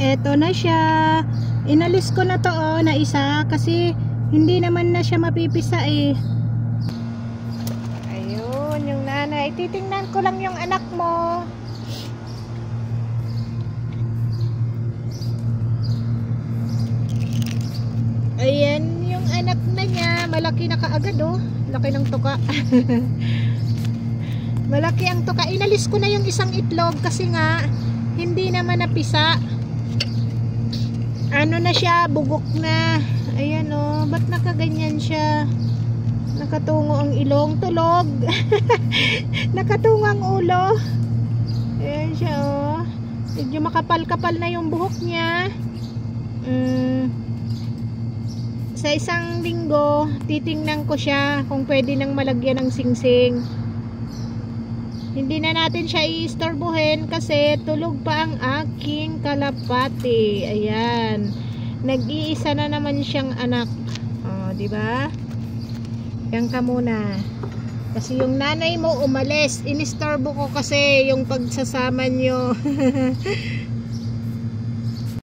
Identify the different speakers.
Speaker 1: Eto na siya. Inalis ko na to na isa kasi hindi naman na siya mapipisa eh. Ayun, yung nanay. Titingnan ko lang yung anak mo. Ayan, yung anak na niya. Malaki na kaagad oh. Laki ng tuka. Malaki ang tuka. Inalis ko na yung isang itlog kasi nga hindi naman napisa. Ano na siya, bugok na. Ayan oh, ba't nakaganyan siya? Nakatungo ang ilong, tulog. Nakatungo ang ulo. Ayan siya oh. Medyo makapal-kapal na yung buhok niya. Sa isang linggo, titingnan ko siya kung pwede nang malagyan ng singsing. Hindi na natin siya iistorbohin kasi tulog pa ang aking kalapati. Ayan. Nag-iisa na naman siyang anak. Oh, di ba? Yan ka muna. Kasi yung nanay mo umalis. Inistorbo ko kasi yung pagsasama nyo.